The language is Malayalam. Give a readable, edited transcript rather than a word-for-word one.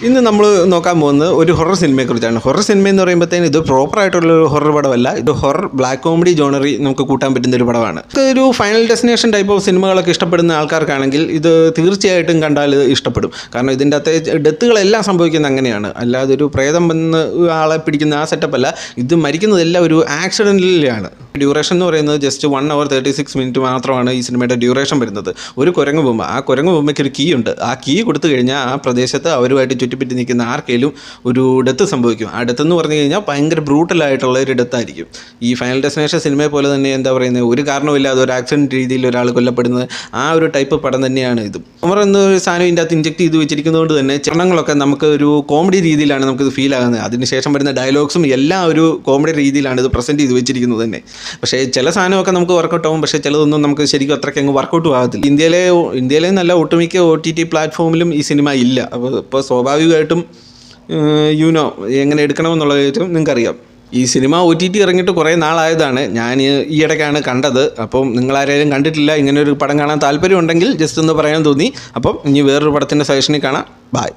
ഇന്ന് നമ്മൾ നോക്കാൻ പോകുന്നത് ഒരു ഹൊറർ സിനിമയെക്കുറിച്ചാണ്. ഹൊറർ സിനിമ എന്ന് പറയുമ്പോഴത്തേന് ഇത് പ്രോപ്പറായിട്ടുള്ളൊരു ഹൊറർ പടമല്ല, ഇത് ഹൊറർ ബ്ലാക്ക് കോമഡി ജോണറി നമുക്ക് കൂട്ടാൻ പറ്റുന്ന ഒരു പടമാണ്. ഒരു ഫൈനൽ ഡെസ്റ്റിനേഷൻ ടൈപ്പ് ഓഫ് സിനിമകളൊക്കെ ഇഷ്ടപ്പെടുന്ന ആൾക്കാർക്കാണെങ്കിൽ ഇത് തീർച്ചയായിട്ടും കണ്ടാൽ ഇത് ഇഷ്ടപ്പെടും. കാരണം ഇതിൻ്റെ അകത്തെ ഡെത്തുകളെല്ലാം സംഭവിക്കുന്നത് അങ്ങനെയാണ്, അല്ലാതെ ഒരു പ്രേതം വന്ന് ആളെ പിടിക്കുന്ന ആ സെറ്റപ്പല്ല. ഇത് മരിക്കുന്നതെല്ലാം ഒരു ആക്സിഡൻറ്റിലാണ്. ഡ്യൂറേഷൻ എന്ന് പറയുന്നത് ജസ്റ്റ് 1 hour 36 minutes മാത്രമാണ് ഈ സിനിമയുടെ ഡ്യൂറേഷൻ വരുന്നത്. ഒരു കുരങ്ങ് ബൊമ്മ, ആ കുരങ്ങ് ബൊമ്മയ്ക്ക് ഒരു കീ ഉണ്ട്. ആ കീ കൊടുത്തു കഴിഞ്ഞാൽ ആ പ്രദേശത്ത് അവരുമായിട്ട് ചുറ്റിപ്പറ്റി നിൽക്കുന്ന ആർക്കെങ്കിലും ഒരു ഡെത്ത് സംഭവിക്കും. ആ ഡെത്ത് എന്ന് പറഞ്ഞു കഴിഞ്ഞാൽ ഭയങ്കര ബ്രൂട്ടലായിട്ടുള്ള ഒരു ഡെത്തായിരിക്കും. ഈ ഫൈനൽ ഡെസ്റ്റിനേഷൻ സിനിമയെ പോലെ തന്നെ എന്താ പറയുന്നത്, ഒരു കാരണമില്ലാതെ ഒരു ആക്സിഡൻറ്റ് രീതിയിൽ ഒരാൾ കൊല്ലപ്പെടുന്നത്, ആ ഒരു ടൈപ്പ് പടം തന്നെയാണ് ഇതും. നമ്മൾ എന്നൊരു സാധനം ഇതിൻ്റെ അകത്ത് ഇഞ്ചെക്ട് ചെയ്ത് വെച്ചിരിക്കുന്നതുകൊണ്ട് തന്നെ ചലനങ്ങളൊക്കെ നമുക്ക് ഒരു കോമഡി രീതിയിലാണ് നമുക്കിത് ഫീൽ ആകുന്നത്. അതിനുശേഷം വരുന്ന ഡയലോഗ്സും എല്ലാം ഒരു കോമഡി രീതിയിലാണ് ഇത് പ്രസൻറ്റ് ചെയ്ത് വെച്ചിരിക്കുന്നത് തന്നെ. പക്ഷേ ചില സാധനമൊക്കെ നമുക്ക് വർക്കൗട്ട് ആവും, പക്ഷേ ചിലതൊന്നും നമുക്ക് ശരിക്കും അത്രയ്ക്ക് അങ്ങ് വർക്കൗട്ടും ആകത്തില്ല. ഇന്ത്യയിലെ നല്ല ഒട്ടുമിക്ക OTT പ്ലാറ്റ്ഫോമിലും ഈ സിനിമ ഇല്ല. അപ്പോൾ സ്വാഭാവികമായിട്ടും എങ്ങനെ എടുക്കണമെന്നുള്ള കാര്യം നിങ്ങൾക്കറിയാം. ഈ സിനിമ OTT ഇറങ്ങിയിട്ട് കുറേ നാളായതാണ്. ഞാൻ ഈ ഇടയ്ക്കാണ് കണ്ടത്. അപ്പം നിങ്ങളാരെങ്കിലും കണ്ടിട്ടില്ല, ഇങ്ങനെ ഒരു പടം കാണാൻ താല്പര്യം ഉണ്ടെങ്കിൽ ജസ്റ്റ് ഒന്ന് പറയാൻ തോന്നി. അപ്പം ഇനി വേറൊരു പടത്തിൻ്റെ സജഷനിൽ കാണാം. ബൈ.